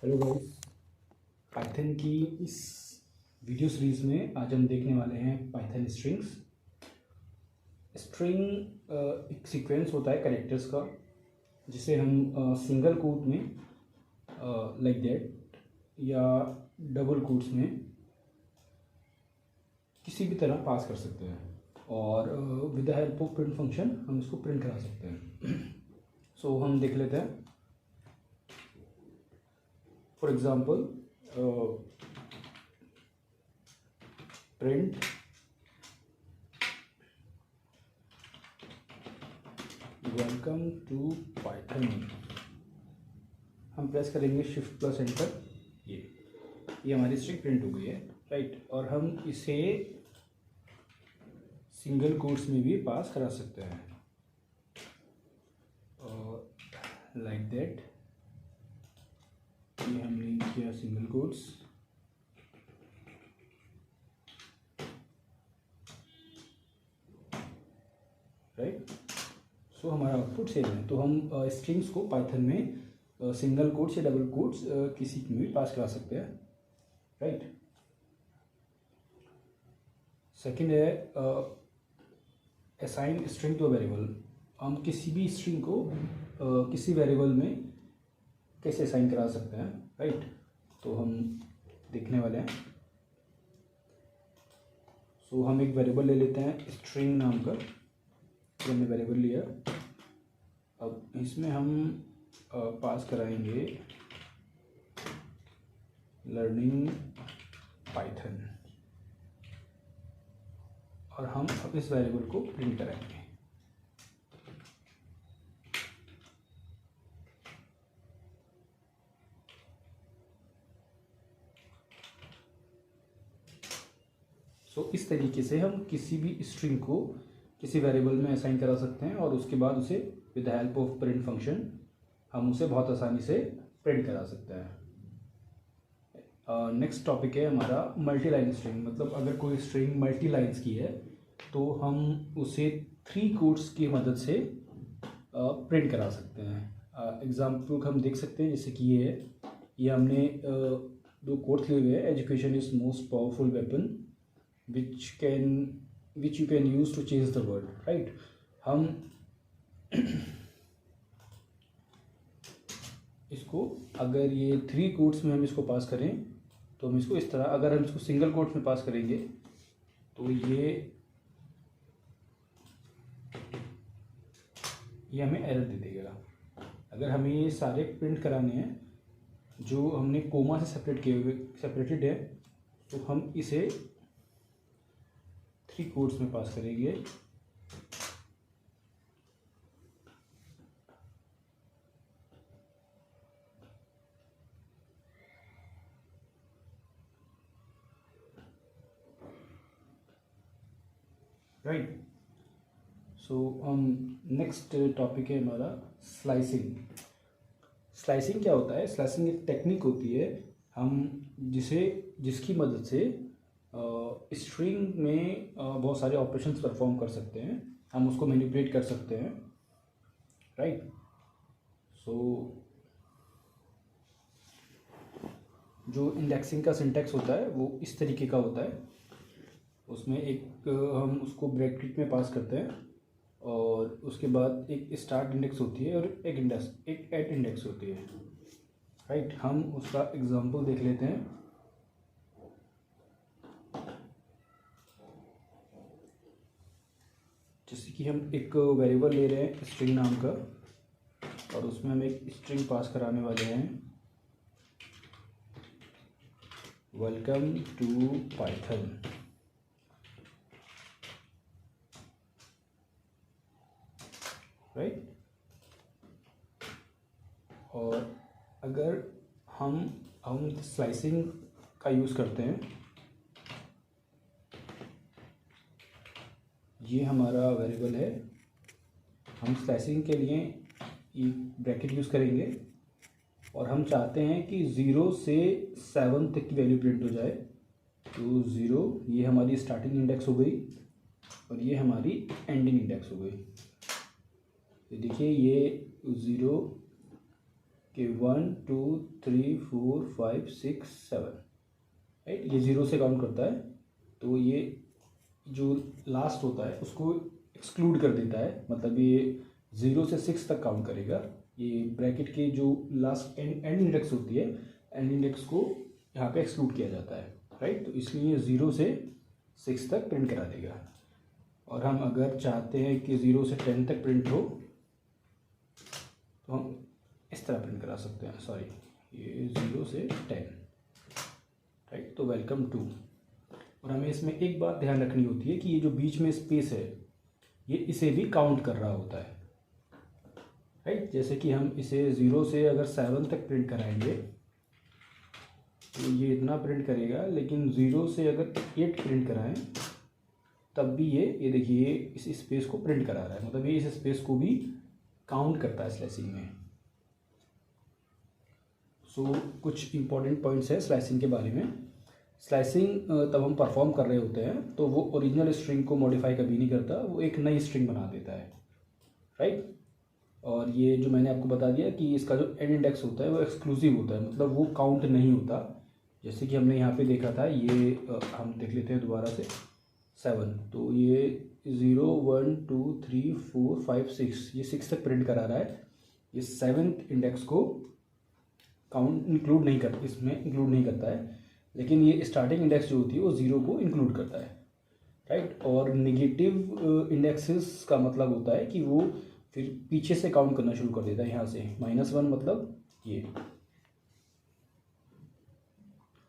Hello guys, Python की इस video series में आज हम देखने वाले हैं पाइथन स्ट्रिंग्स। स्ट्रिंग एक सीक्वेंस होता है कैरेक्टर्स का, जिसे हम सिंगल कोट में लाइक दैट या डबल कोट्स में किसी भी तरह पास कर सकते हैं और with the help of print function हम इसको प्रिंट करा सकते हैं। सो हम देख लेते हैं। For example, print welcome to Python। हम प्रेस करेंगे शिफ्ट प्लस एंटर। ये हमारी स्ट्रिंग प्रिंट हो गई है, राइट। और हम इसे सिंगल कोट्स में भी पास करा सकते हैं लाइक दैट। ये हमने किया सिंगल कोट्स, राइट। सो हमारा आउटपुट सेम है। तो हम स्ट्रिंग्स को पाइथन में सिंगल कोट्स या डबल कोट्स किसी में भी पास करा सकते हैं, राइट। सेकंड है असाइन स्ट्रिंग टू वेरिएबल। हम किसी भी स्ट्रिंग को किसी वेरिएबल में कैसे असाइन करा सकते हैं, राइट। तो हम देखने वाले हैं। सो हम एक वेरिएबल ले लेते हैं स्ट्रिंग नाम का। तो हमने वेरिएबल लिया। अब इसमें हम पास कराएंगे लर्निंग पाइथन और हम अब इस वेरिएबल को प्रिंट कराएंगे। सो इस तरीके से हम किसी भी स्ट्रिंग को किसी वेरिएबल में असाइन करा सकते हैं और उसके बाद उसे with the help of print function हम उसे बहुत आसानी से प्रिंट करा सकते हैं। नेक्स्ट टॉपिक है हमारा मल्टी लाइन स्ट्रिंग। मतलब अगर कोई स्ट्रिंग मल्टी लाइन्स की है तो हम उसे 3 कोट्स की मदद से प्रिंट करा सकते हैं। एग्जाम्पल हम देख सकते हैं, जैसे कि ये हमने 2 कोट्स लिए हुए हैं। Education is most powerful weapon which you can use to change the world, right। हम इसको अगर ये 3 कोट्स में हम इसको पास करें तो हम इसको इस तरह, अगर हम इसको सिंगल कोट्स में पास करेंगे तो ये हमें एरर दे देगा। अगर हमें ये सारे प्रिंट कराने हैं जो हमने कोमा से सेपरेटेड है, तो हम इसे 3 कोट्स में पास करेंगे। राइट। सो नेक्स्ट टॉपिक है हमारा स्लाइसिंग। स्लाइसिंग क्या होता है? स्लाइसिंग एक टेक्निक होती है जिसकी मदद से स्ट्रिंग में बहुत सारे ऑपरेशंस परफॉर्म कर सकते हैं। हम उसको मैनिपुलेट कर सकते हैं, राइट। सो जो इंडेक्सिंग का सिंटैक्स होता है वो इस तरीके का होता है। उसमें एक हम उसको ब्रैकेट में पास करते हैं और उसके बाद एक स्टार्ट इंडेक्स होती है और एक एंड इंडेक्स होती है, राइट। हम उसका एग्जांपल देख लेते हैं। जैसे कि हम एक वेरिएबल ले रहे हैं स्ट्रिंग नाम का और उसमें हम एक स्ट्रिंग पास कराने वाले हैं वेलकम टू पाइथन, राइट। और अगर हम स्लाइसिंग का यूज़ करते हैं, ये हमारा वेरिएबल है। हम स्लाइसिंग के लिए ये ब्रैकेट यूज़ करेंगे और हम चाहते हैं कि 0 से 7 तक की वैल्यू प्रिंट हो जाए। तो 0 ये हमारी स्टार्टिंग इंडेक्स हो गई और ये हमारी एंडिंग इंडेक्स हो गई। तो देखिए ये 0 कि 1 2 3 4 5 6 7, राइट। ये 0 से काउंट करता है, तो ये जो लास्ट होता है उसको एक्सक्लूड कर देता है, मतलब ये 0 से 6 तक काउंट करेगा। ये ब्रैकेट के जो लास्ट एंड इंडेक्स होती है, एंड इंडेक्स को यहाँ पे एक्सक्लूड किया जाता है, राइट। तो इसलिए 0 से 6 तक प्रिंट करा देगा। और हम अगर चाहते हैं कि 0 से 10 तक प्रिंट हो, तो हम इस तरह प्रिंट करा सकते हैं। सॉरी, ये 0 से 10, राइट। तो वेलकम टू। और हमें इसमें एक बात ध्यान रखनी होती है कि ये जो बीच में स्पेस है, ये इसे भी काउंट कर रहा होता है, राइट। जैसे कि हम इसे 0 से अगर 7 तक प्रिंट कराएंगे तो ये इतना प्रिंट करेगा, लेकिन 0 से अगर 8 प्रिंट कराएं तब भी ये देखिए इस स्पेस को प्रिंट करा रहा है, मतलब ये इस स्पेस को भी काउंट करता है स्लाइसिंग में। सो कुछ इंपॉर्टेंट पॉइंट्स है स्लाइसिंग के बारे में। स्लाइसिंग तब हम परफॉर्म कर रहे होते हैं तो वो ओरिजिनल स्ट्रिंग को मॉडिफाई कभी नहीं करता, वो एक नई स्ट्रिंग बना देता है, राइट। और ये जो मैंने आपको बता दिया कि इसका जो एंड इंडेक्स होता है वो एक्सक्लूसिव होता है, मतलब वो काउंट नहीं होता। जैसे कि हमने यहाँ पे देखा था, ये हम देख लेते हैं दोबारा से 7, तो ये 0 1 2 3 4 5 6, ये 6 तक प्रिंट करा रहा है। ये 7th इंडेक्स को काउंट इंक्लूड नहीं करता, इसमें इंक्लूड नहीं करता है, लेकिन ये स्टार्टिंग इंडेक्स जो होती है वो 0 को इंक्लूड करता है, राइट। और नेगेटिव इंडेक्सेस का मतलब होता है कि वो फिर पीछे से काउंट करना शुरू कर देता है, यहाँ से -1 मतलब ये।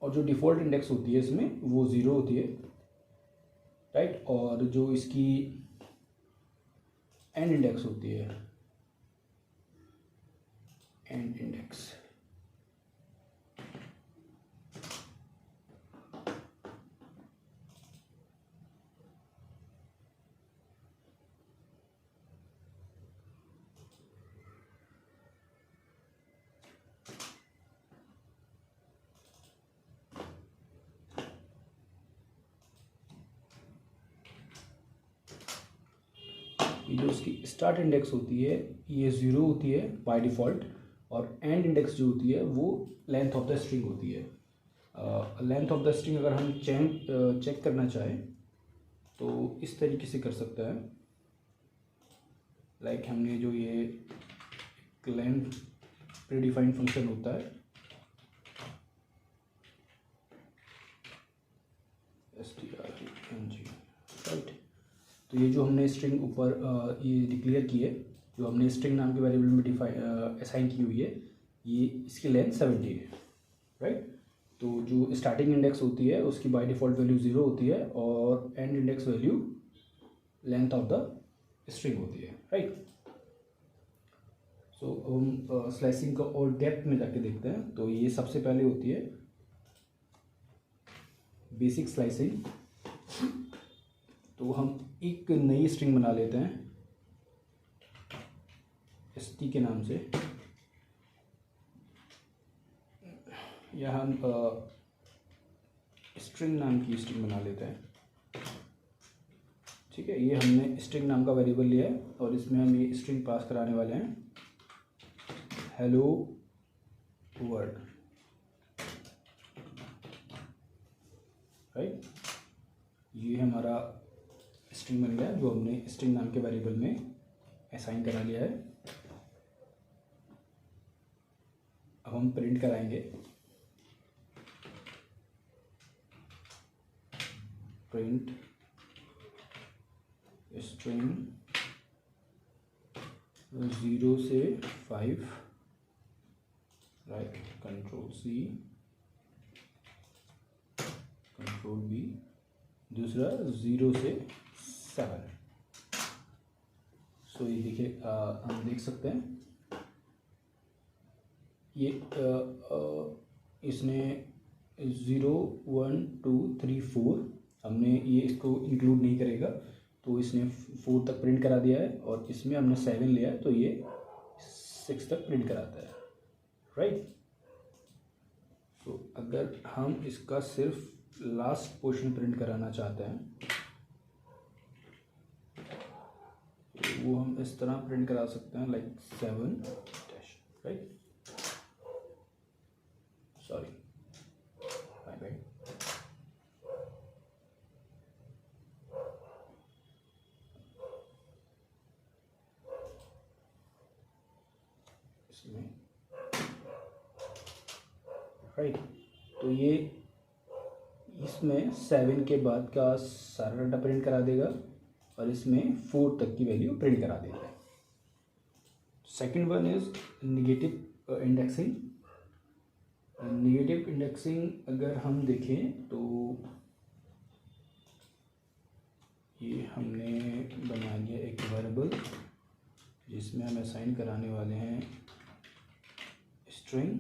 और जो डिफ़ॉल्ट इंडेक्स होती है इसमें वो 0 होती है, राइट। और जो इसकी एंड इंडेक्स होती है, एंड इंडेक्स, ये जो इसकी स्टार्ट इंडेक्स होती है ये 0 होती है बाय डिफ़ॉल्ट, और एंड इंडेक्स जो होती है वो लेंथ ऑफ द स्ट्रिंग होती है। लेंथ ऑफ द स्ट्रिंग अगर हम चेक करना चाहें तो इस तरीके से कर सकते हैं। लाइक हमने जो ये लेंथ प्रीडिफाइंड फंक्शन होता है strng, राइट। तो ये जो हमने स्ट्रिंग ऊपर ये डिक्लेयर की है, जो हमने स्ट्रिंग नाम के वेरिएबल में असाइन की हुई है, ये इसकी लेंथ 70 है, राइट। तो जो स्टार्टिंग इंडेक्स होती है उसकी बाय डिफ़ॉल्ट वैल्यू 0 होती है, और and index value length of the string होती है, राइट। सो हम स्लाइसिंग का और डेप्थ में जाके देखते हैं। तो ये सबसे पहले होती है बेसिक स्लाइसिंग। तो हम एक नई स्ट्रिंग बना लेते हैं st के नाम से, या हम स्ट्रिंग नाम की स्ट्रिंग बना लेते हैं, ठीक है। ये हमने स्ट्रिंग नाम का वेरिएबल लिया है और इसमें हम ये स्ट्रिंग पास कराने वाले हैं हेलो वर्ल्ड, राइट। ये हमारा स्ट्रिंग बन गया जो हमने स्ट्रिंग नाम के वेरिएबल में असाइन करा लिया है। अब हम प्रिंट कराएंगे प्रिंट स्ट्रिंग 0 से 5, right, control C control B, दूसरा 0 से 7। सो ये देखिए हम देख सकते हैं ये इसने 0 1 2 3 4, हमने ये इसको इंक्लूड नहीं करेगा तो इसने 4 तक प्रिंट करा दिया है, और इसमें हमने 7 लिया है तो ये 6 तक प्रिंट कराता है, राइट। तो अगर हम इसका सिर्फ लास्ट पोर्शन प्रिंट कराना चाहते हैं तो वो हम इस तरह प्रिंट करा सकते हैं, like 7 dash, right. Sorry, my bad. इसमें राइट, तो ये इसमें 7 के बाद का सारा डाटा प्रिंट करा देगा और इसमें 4 तक की वैल्यू प्रिंट करा देगा। Second one is negative indexing. Negative indexing अगर हम देखें तो ये हमने बना लिया एक वेरिएबल जिसमें हम असाइन कराने वाले हैं स्ट्रिंग,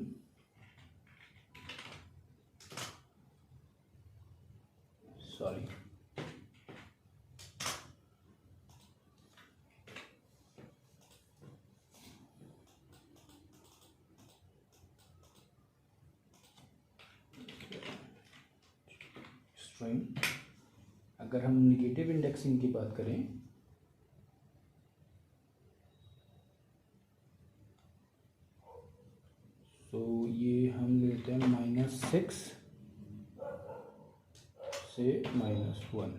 सॉरी स्ट्रिंग। अगर हम निगेटिव इंडेक्सिंग की बात करें तो ये हम लेते हैं -6 से -1।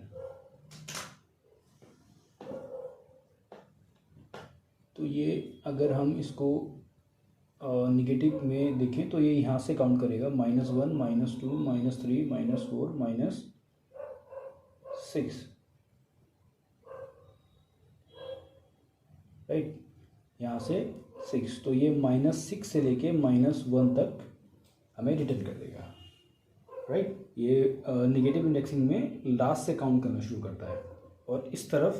तो ये अगर हम इसको निगेटिव में देखें तो ये यहाँ से काउंट करेगा -1 -2 -3 -4 -6, राइट, यहाँ से 6। तो ये -6 से लेके -1 तक हमें रिटर्न कर देगा, राइट। ये निगेटिव इंडेक्सिंग में लास्ट से काउंट करना शुरू करता है और इस तरफ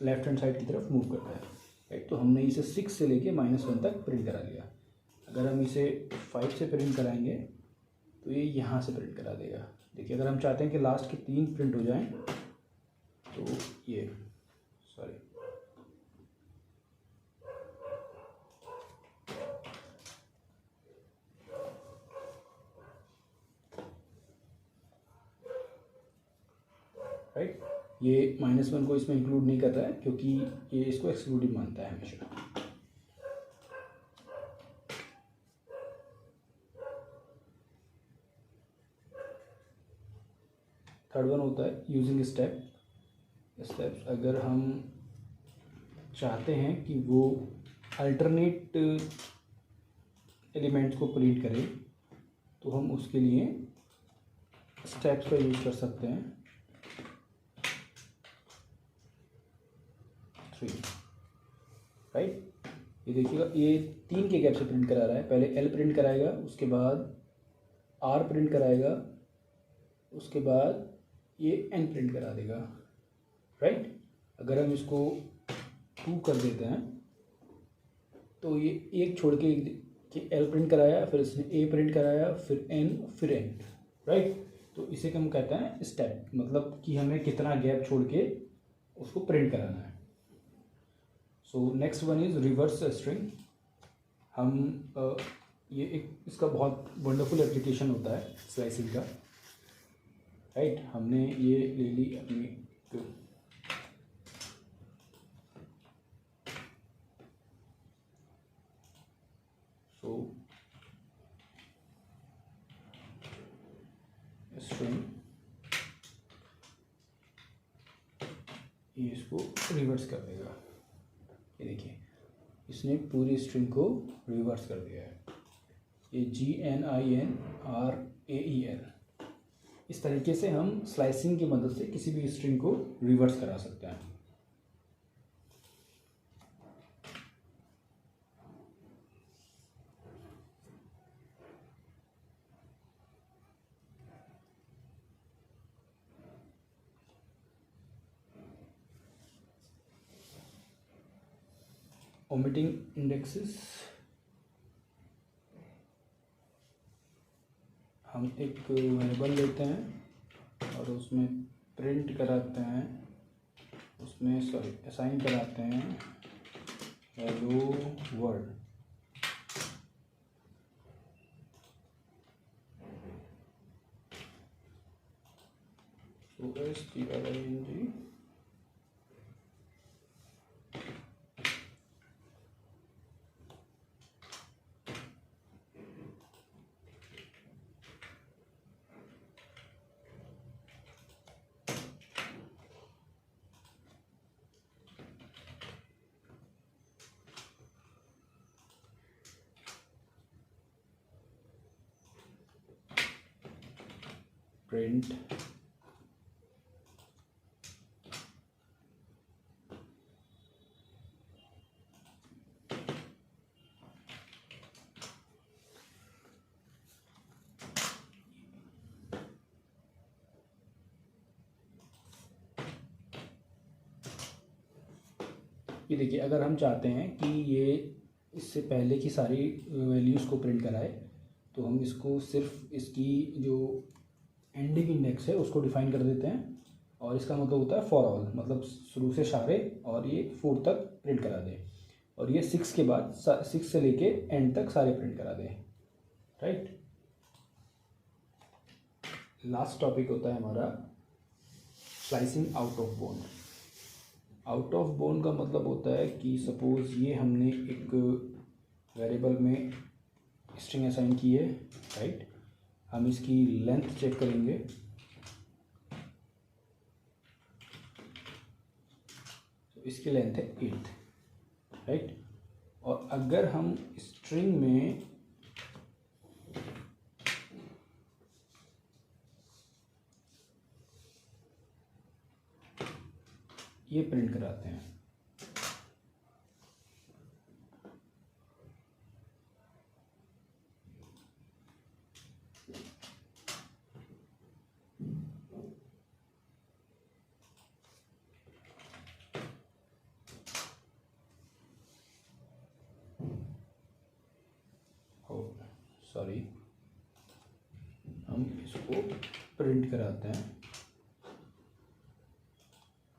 लेफ्ट हैंड साइड की तरफ मूव करता है, राइट। तो हमने इसे 6 से लेके -1 तक प्रिंट करा दिया। अगर हम इसे 5 से प्रिंट कराएंगे तो ये यहाँ से प्रिंट करा देगा। देखिए, अगर हम चाहते हैं कि लास्ट के 3 प्रिंट हो जाएं तो ये सॉरी राइट, ये -1 को इसमें इंक्लूड नहीं करता है क्योंकि ये इसको एक्सक्लूडिव मानता है हमेशा। थर्ड वन होता है यूजिंग स्टेप्स। अगर हम चाहते हैं कि वो अल्टरनेट एलिमेंट्स को प्रिंट करें तो हम उसके लिए स्टेप्स का यूज़ कर सकते हैं। 3, राइट। ये देखिएगा, ये 3 के गैप से प्रिंट करा रहा है। पहले L प्रिंट कराएगा, उसके बाद R प्रिंट कराएगा, उसके बाद ये N प्रिंट करा देगा, राइट। अगर हम इसको 2 कर देते हैं तो ये एक छोड़ के L प्रिंट कराया, फिर इसने A प्रिंट कराया, फिर N, फिर N, राइट। तो इसे हम कहते हैं स्टेप, मतलब कि हमें कितना गैप छोड़ के उसको प्रिंट कराना है। So next one is reverse string. हम ये एक इसका बहुत वंडरफुल एप्लीकेशन होता है स्लाइसिंग का, राइट। हमने ये ले ली अपनी स्ट्रिंग, ये इसको रिवर्स कर देगा। ये देखिए, इसने पूरी स्ट्रिंग को रिवर्स कर दिया है। ये GNINRAEL, इस तरीके से हम स्लाइसिंग की मदद से किसी भी स्ट्रिंग को रिवर्स करा सकते हैं। ओमिटिंग इंडेक्सेस, हम एक वेरिएबल लेते हैं और उसमें प्रिंट कराते हैं, उसमें सॉरी असाइन कराते हैं हेलो वर्ल्ड। string प्रिंट ये देखिए, अगर हम चाहते हैं कि ये इससे पहले की सारी वैल्यूज़ को प्रिंट कराए तो हम इसको सिर्फ इसकी जो एंडिंग इंडेक्स है उसको डिफाइन कर देते हैं, और इसका मतलब होता है फॉर ऑल, मतलब शुरू से सारे और ये 4 तक प्रिंट करा दे, और ये 6 के बाद 6 से लेके एंड तक सारे प्रिंट करा दे, राइट। लास्ट टॉपिक होता है हमारा slicing out of bound. Out of bound का मतलब होता है कि सपोज़ ये हमने एक वेरिएबल में स्ट्रिंग असाइन की है, राइट। हम इसकी लेंथ चेक करेंगे, तो इसकी लेंथ है 8, राइट। और अगर हम स्ट्रिंग में ये प्रिंट कराते हैं, सॉरी, हम इसको प्रिंट कराते हैं,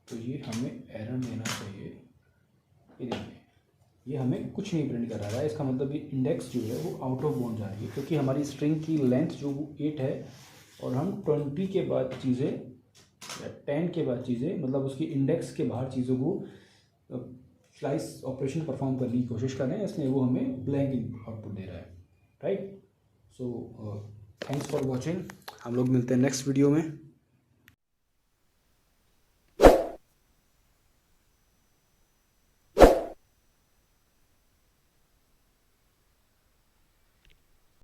तो ये हमें एरर देना चाहिए। ये देखिए, ये हमें कुछ नहीं प्रिंट करा रहा है, इसका मतलब ये इंडेक्स जो है वो आउट ऑफ बाउंड जा रही है, क्योंकि हमारी स्ट्रिंग की लेंथ जो 8 है और हम 20 के बाद चीज़ें या 10 के बाद चीज़ें, मतलब उसकी इंडेक्स के बाहर चीज़ों को स्लाइस ऑपरेशन परफॉर्म करने की कोशिश कर रहे हैं, इसलिए वो हमें ब्लैंक आउटपुट दे रहा है, right. So thanks for watching, हम लोग मिलते हैं नेक्स्ट वीडियो में।